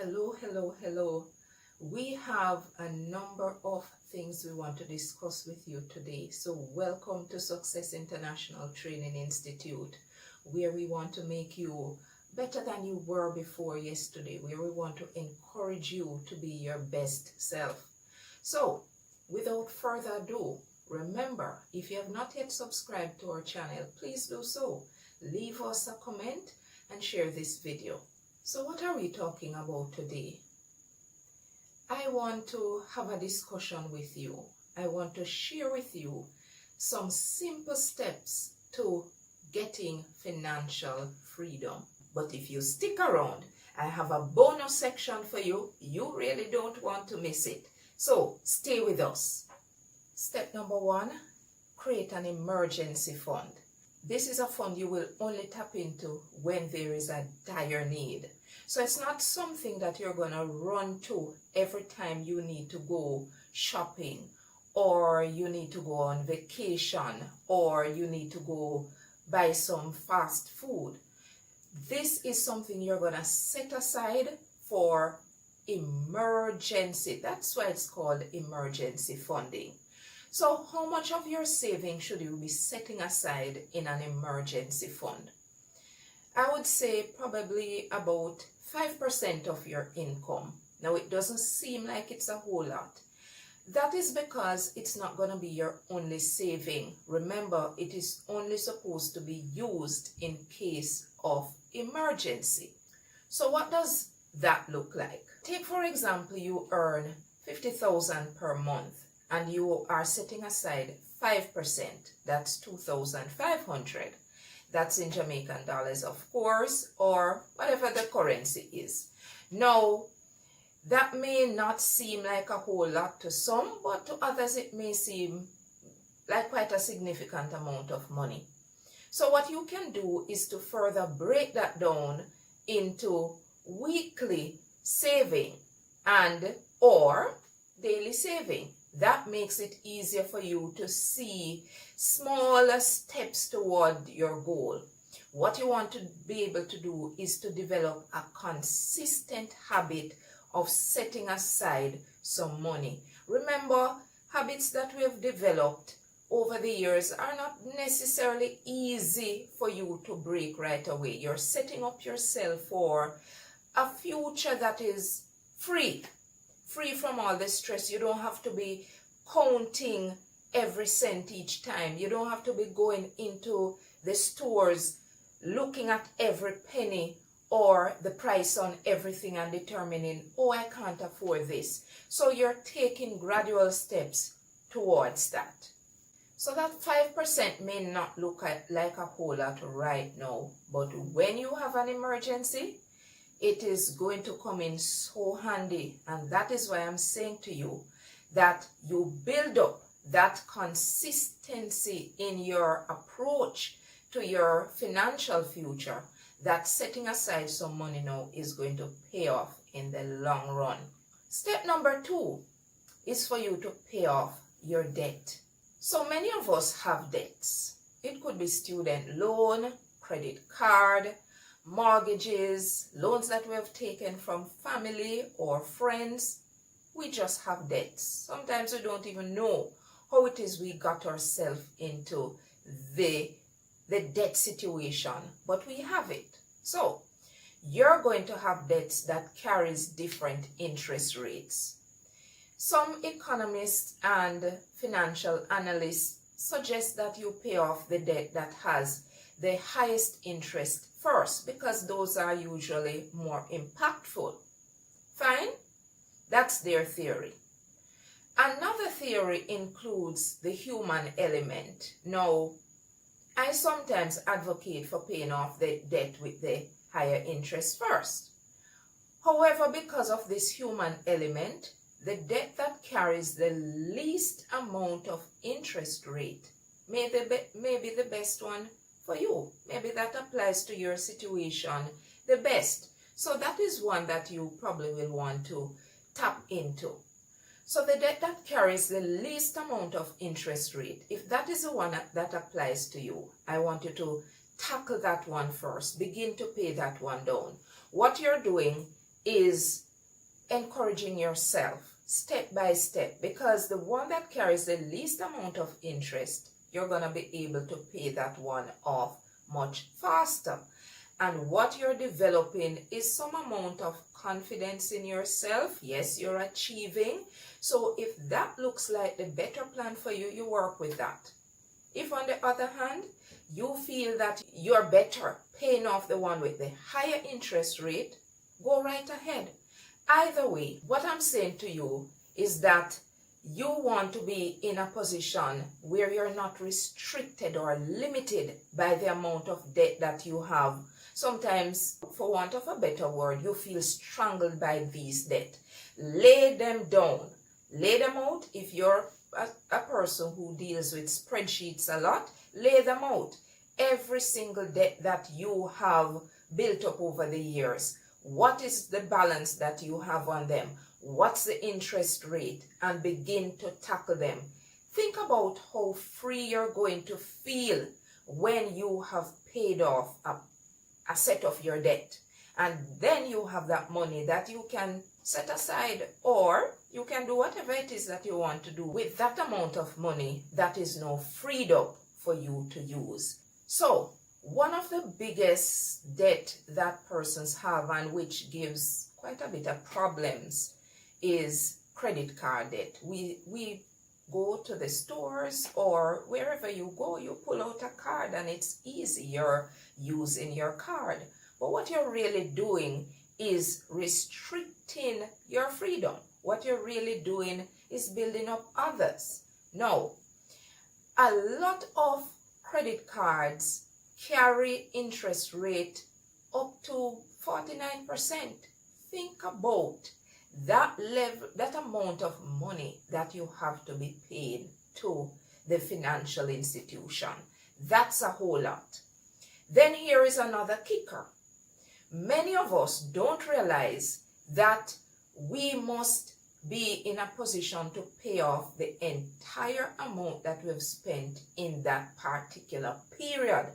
Hello. We have a number of things we want to discuss with you today. So welcome to Success International Training Institute, where we want to make you better than you were before yesterday, where we want to encourage you to be your best self. So without further ado, remember, if you have not yet subscribed to our channel, please do so. Leave us a comment and share this video. So what are we talking about today? I want to have a discussion with you. I want to share with you some simple steps to getting financial freedom. But if you stick around, I have a bonus section for you. You really don't want to miss it. So stay with us. Step number 1, create an emergency fund. This is a fund you will only tap into when there is a dire need. So it's not something that you're going to run to every time you need to go shopping, or you need to go on vacation, or you need to go buy some fast food. This is something you're going to set aside for emergency. That's why it's called emergency funding. So how much of your savings should you be setting aside in an emergency fund? I would say probably about 5% of your income. Now, it doesn't seem like it's a whole lot. That is because it's not going to be your only saving. Remember, it is only supposed to be used in case of emergency. So what does that look like? Take, for example, you earn $50,000 per month and you are setting aside 5%. That's $2,500. That's in Jamaican dollars, of course, or whatever the currency is. Now, that may not seem like a whole lot to some, but to others it may seem like quite a significant amount of money. So what you can do is to further break that down into weekly saving and or daily saving. That makes it easier for you to see smaller steps toward your goal. What you want to be able to do is to develop a consistent habit of setting aside some money. Remember, habits that we have developed over the years are not necessarily easy for you to break right away. You're setting up yourself for a future that is free from all the stress. You don't have to be counting every cent each time. You don't have to be going into the stores looking at every penny or the price on everything and determining, oh, I can't afford this. So you're taking gradual steps towards that. So that 5% may not look like a whole lot right now, but when you have an emergency, it is going to come in so handy. And that is why I'm saying to you that you build up that consistency in your approach to your financial future, that setting aside some money now is going to pay off in the long run. Step number 2 is for you to pay off your debt. So many of us have debts. It could be student loan, credit card, mortgages, loans that we have taken from family or friends. We just have debts. Sometimes we don't even know how it is we got ourselves into the debt situation, but we have it. So you're going to have debts that carries different interest rates. Some economists and financial analysts suggest that you pay off the debt that has the highest interest first, because those are usually more impactful. Fine? That's their theory. Another theory includes the human element. Now, I sometimes advocate for paying off the debt with the higher interest first. However, because of this human element, the debt that carries the least amount of interest rate may be the best one for you. Maybe that applies to your situation the best. So that is one that you probably will want to tap into. So the debt that carries the least amount of interest rate, if that is the one that applies to you, I want you to tackle that one first. Begin to pay that one down. What you're doing is encouraging yourself step by step, because the one that carries the least amount of interest, you're going to be able to pay that one off much faster. And what you're developing is some amount of confidence in yourself. Yes, you're achieving. So if that looks like the better plan for you, you work with that. If on the other hand, you feel that you're better paying off the one with the higher interest rate, go right ahead. Either way, what I'm saying to you is that you want to be in a position where you're not restricted or limited by the amount of debt that you have. Sometimes, for want of a better word, you feel strangled by these debt. Lay them down. Lay them out. If you're a person who deals with spreadsheets a lot, lay them out. Every single debt that you have built up over the years. What is the balance that you have on them? What's the interest rate? And begin to tackle them. Think about how free you're going to feel when you have paid off a set of your debt. And then you have that money that you can set aside, or you can do whatever it is that you want to do with that amount of money that is now freed up for you to use. So, one of the biggest debt that persons have, and which gives quite a bit of problems, is credit card debt. We go to the stores or wherever you go, you pull out a card and it's easy. You're using your card. But what you're really doing is restricting your freedom. What you're really doing is building up others. Now, a lot of credit cards carry interest rate up to 49%. Think about that level, that amount of money that you have to be paid to the financial institution. That's a whole lot. Then here is another kicker. Many of us don't realize that we must be in a position to pay off the entire amount that we've spent in that particular period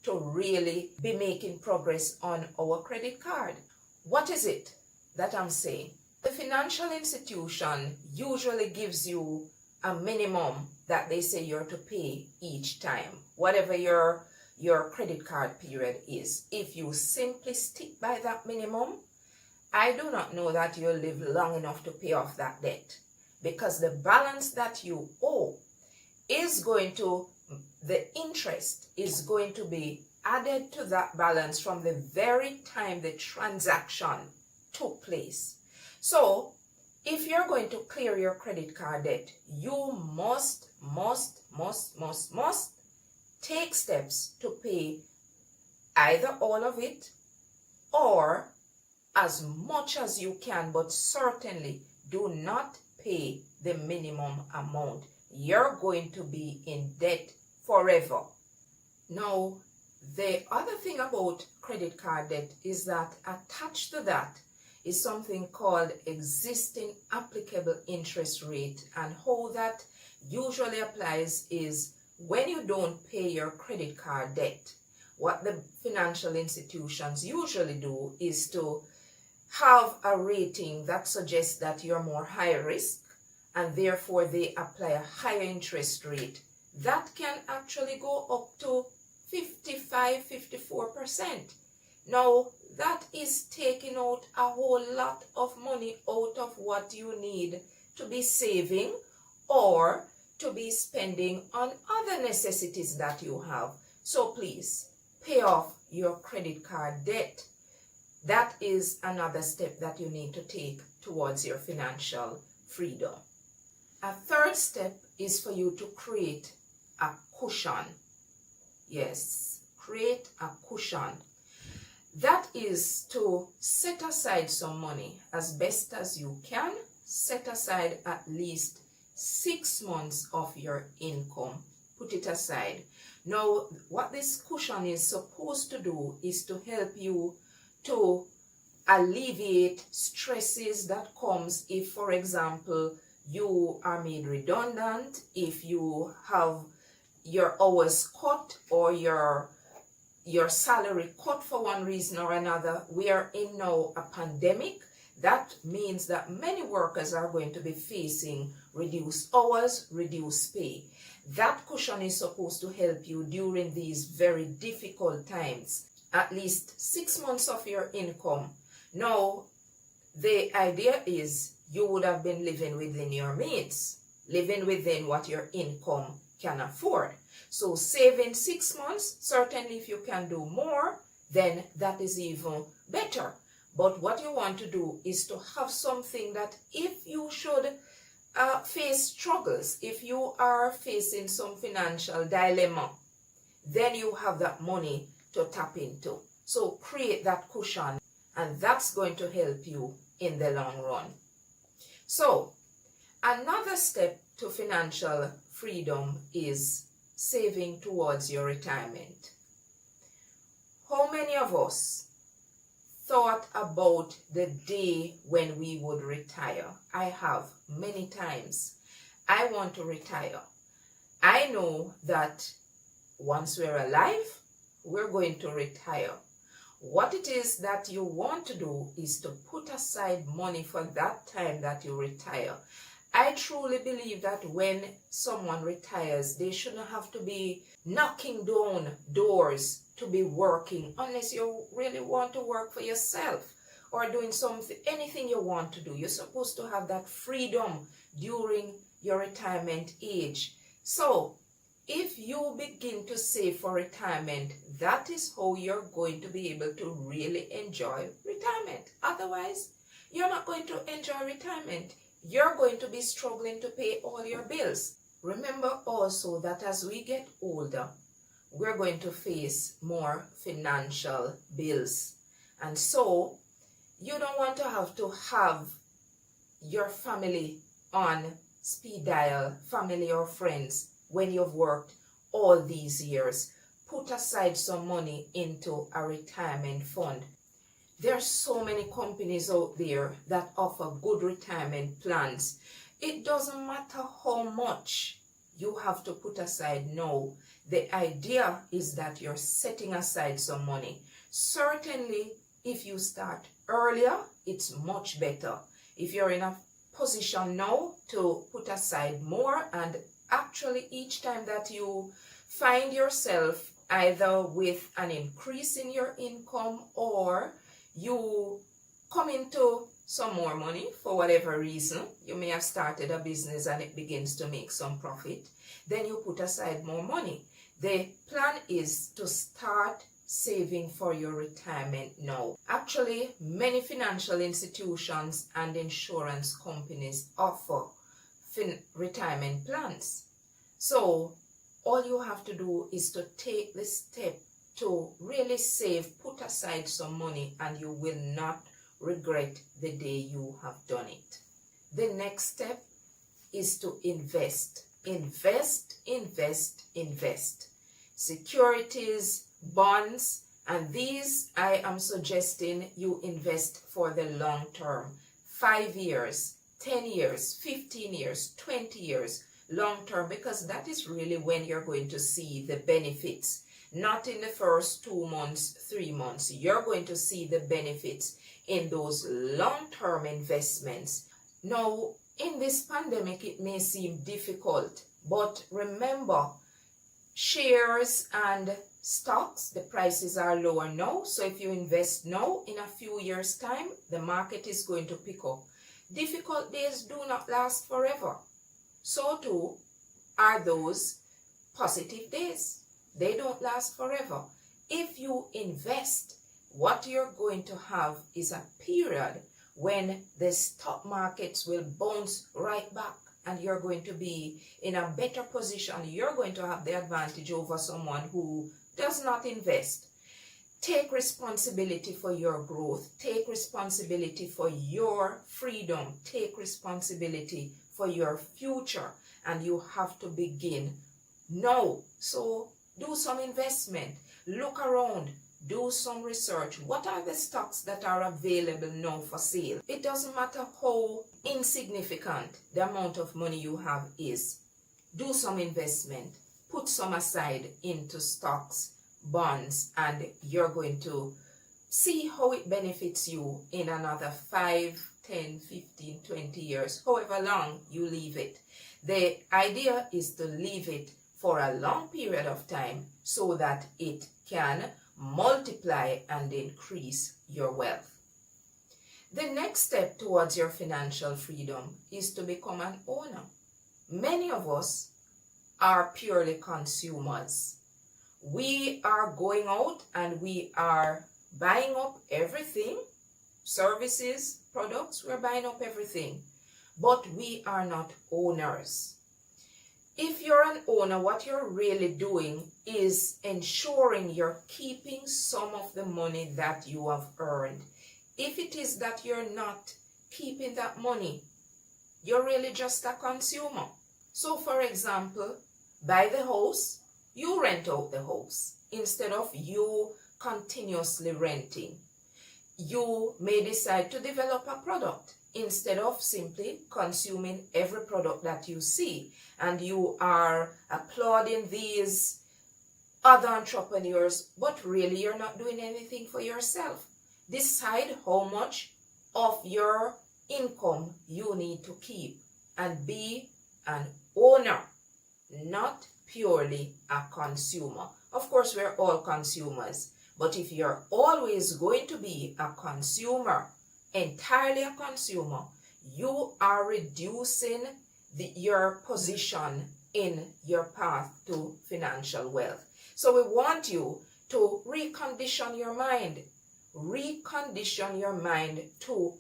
to really be making progress on our credit card. What is it that I'm saying? The financial institution usually gives you a minimum that they say you're to pay each time, whatever your credit card period is. If you simply stick by that minimum, I do not know that you'll live long enough to pay off that debt, because the balance that you owe is going to, the interest is going to be added to that balance from the very time the transaction took place. So, if you're going to clear your credit card debt, you must take steps to pay either all of it or as much as you can, but certainly do not pay the minimum amount. You're going to be in debt forever. Now, the other thing about credit card debt is that attached to that is something called existing applicable interest rate, and how that usually applies is when you don't pay your credit card debt, what the financial institutions usually do is to have a rating that suggests that you're more high risk, and therefore they apply a higher interest rate. That can actually go up to 55-54%. Now, that is taking out a whole lot of money out of what you need to be saving or to be spending on other necessities that you have. So please, pay off your credit card debt. That is another step that you need to take towards your financial freedom. A third step is for you to create a cushion. Yes, create a cushion. That is to set aside some money as best as you can. Set aside at least 6 months of your income. Put it aside. Now, what this cushion is supposed to do is to help you to alleviate stresses that comes if, for example, you are made redundant, if you have your hours cut or your salary cut for one reason or another. We are in now a pandemic That means that many workers are going to be facing reduced hours, reduced pay. That cushion is supposed to help you during these very difficult times. At least 6 months of your income. Now, the idea is you would have been living within your means, living within what your income can afford. So saving 6 months, certainly if you can do more, then that is even better. But what you want to do is to have something that if you should face struggles, if you are facing some financial dilemma, then you have that money to tap into. So create that cushion, and that's going to help you in the long run. So another step to financial freedom is saving towards your retirement. How many of us thought about the day when we would retire? I have many times. I want to retire. I know that once we're alive, we're going to retire. What it is that you want to do is to put aside money for that time that you retire. I truly believe that when someone retires, they shouldn't have to be knocking down doors to be working unless you really want to work for yourself or doing something, anything you want to do. You're supposed to have that freedom during your retirement age. So if you begin to save for retirement, that is how you're going to be able to really enjoy retirement. Otherwise, you're not going to enjoy retirement. You're going to be struggling to pay all your bills. Remember also that as we get older, we're going to face more financial bills. And so you don't want to have your family on speed dial, family or friends, when you've worked all these years. Put aside some money into a retirement fund. There are so many companies out there that offer good retirement plans. It doesn't matter how much you have to put aside now. The idea is that you're setting aside some money. Certainly, if you start earlier, it's much better. If you're in a position now to put aside more, and actually each time that you find yourself either with an increase in your income or you come into some more money for whatever reason, you may have started a business and it begins to make some profit, then you put aside more money. The plan is to start saving for your retirement now. Actually, many financial institutions and insurance companies offer retirement plans. So all you have to do is to take the step to really save, put aside some money, and you will not regret the day you have done it. The next step is to invest. Invest, invest, invest. Securities, bonds, and these I am suggesting you invest for the long term. 5 years, 10 years, 15 years, 20 years, long term, because that is really when you're going to see the benefits. Not in the first 2 months, 3 months. You're going to see the benefits in those long-term investments. Now, in this pandemic, it may seem difficult, but remember, shares and stocks, the prices are lower now. So if you invest now, in a few years' time, the market is going to pick up. Difficult days do not last forever. So too are those positive days. They don't last forever. If you invest, what you're going to have is a period when the stock markets will bounce right back and you're going to be in a better position. You're going to have the advantage over someone who does not invest. Take responsibility for your growth. Take responsibility for your freedom. Take responsibility for your future. And you have to begin now. So do some investment. Look around. Do some research. What are the stocks that are available now for sale? It doesn't matter how insignificant the amount of money you have is. Do some investment. Put some aside into stocks, bonds, and you're going to see how it benefits you in another 5, 10, 15, 20 years, however long you leave it. The idea is to leave it for a long period of time so that it can multiply and increase your wealth. The next step towards your financial freedom is to become an owner. Many of us are purely consumers. We are going out and we are buying up everything, services, products, we're buying up everything, but we are not owners. If you're an owner, what you're really doing is ensuring you're keeping some of the money that you have earned. If it is that you're not keeping that money, you're really just a consumer. So for example, buy the house, you rent out the house instead of you continuously renting. You may decide to develop a product instead of simply consuming every product that you see, and you are applauding these other entrepreneurs, but really you're not doing anything for yourself. Decide how much of your income you need to keep and be an owner, not purely a consumer. Of course, we're all consumers, but if you're always going to be a consumer, entirely a consumer, you are reducing your position in your path to financial wealth. So we want you to recondition your mind. Recondition your mind to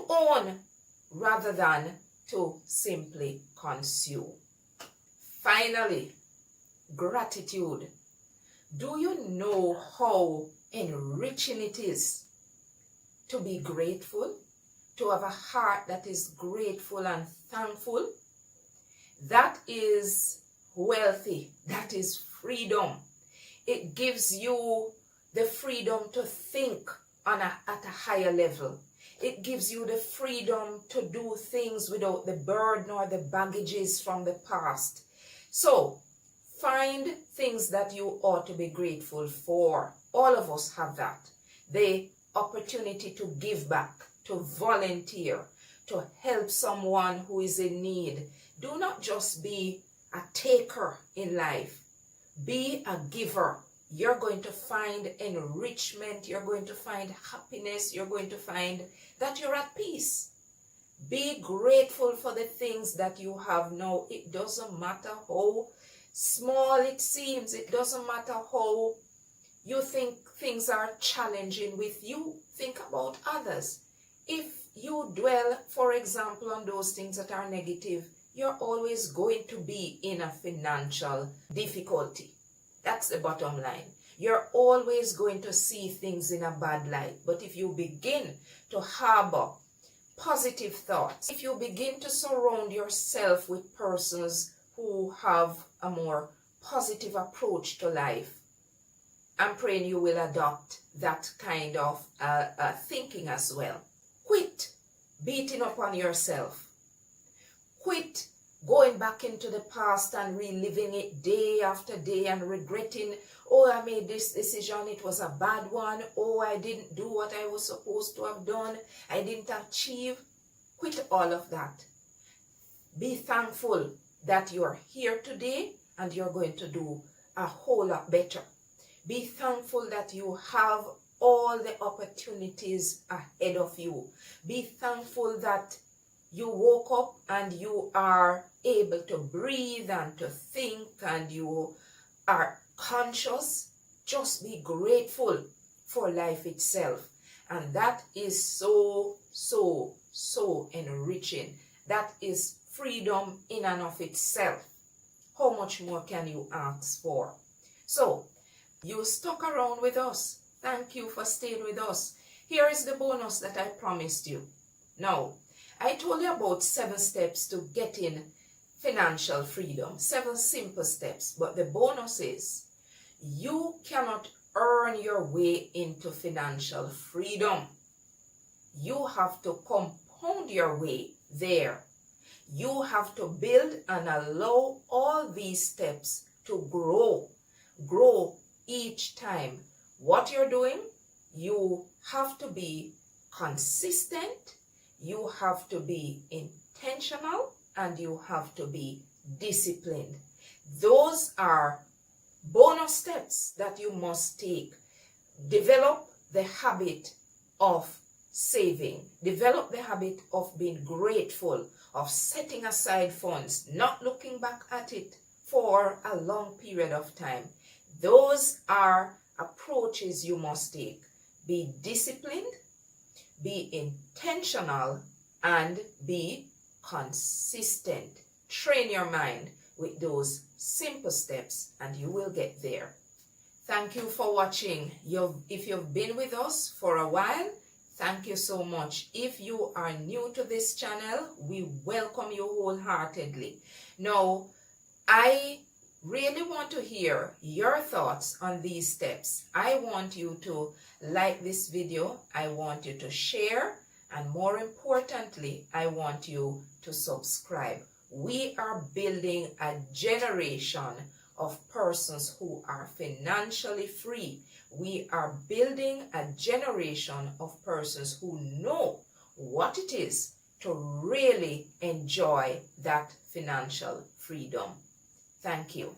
own rather than to simply consume. Finally, gratitude. Do you know how enriching it is to be grateful, to have a heart that is grateful and thankful? That is wealthy. That is freedom. It gives you the freedom to think at a higher level. It gives you the freedom to do things without the burden or the baggages from the past. So, find things that you ought to be grateful for. All of us have that. The opportunity to give back, to volunteer, to help someone who is in need. Do not just be a taker in life. Be a giver. You're going to find enrichment. You're going to find happiness. You're going to find that you're at peace. Be grateful for the things that you have now. It doesn't matter how small it seems. It doesn't matter how you think things are challenging with you. Think about others. If you dwell, for example, on those things that are negative, you're always going to be in a financial difficulty. That's the bottom line. You're always going to see things in a bad light. But if you begin to harbor positive thoughts, if you begin to surround yourself with persons who have a more positive approach to life, I'm praying you will adopt that kind of thinking as well. Quit beating up on yourself. Quit going back into the past and reliving it day after day and regretting, oh, I made this decision, it was a bad one. Oh, I didn't do what I was supposed to have done. I didn't achieve. Quit all of that. Be thankful that you're here today and you're going to do a whole lot better. Be thankful that you have all the opportunities ahead of you. Be thankful that you woke up and you are able to breathe and to think and you are conscious. Just be grateful for life itself. And that is so, so, so enriching. That is freedom in and of itself. How much more can you ask for? So, you stuck around with us. Thank you for staying with us. Here is the bonus that I promised you. Now, I told you about 7 steps to getting financial freedom. 7 simple steps. But the bonus is, you cannot earn your way into financial freedom. You have to compound your way there. You have to build and allow all these steps to grow. Grow each time. What you're doing you have to be consistent, you have to be intentional, and you have to be disciplined. Those are bonus steps that you must take. Develop the habit of saving. Develop the habit of being grateful, of setting aside funds, not looking back at it for a long period of time. Those are approaches you must take. Be disciplined, be intentional, and be consistent. Train your mind with those simple steps and you will get there. Thank you for watching. If you've been with us for a while, thank you so much. If you are new to this channel, we welcome you wholeheartedly. Now, I really want to hear your thoughts on these steps. I want you to like this video. I want you to share. And more importantly, I want you to subscribe. We are building a generation of persons who are financially free. We are building a generation of persons who know what it is to really enjoy that financial freedom. Thank you.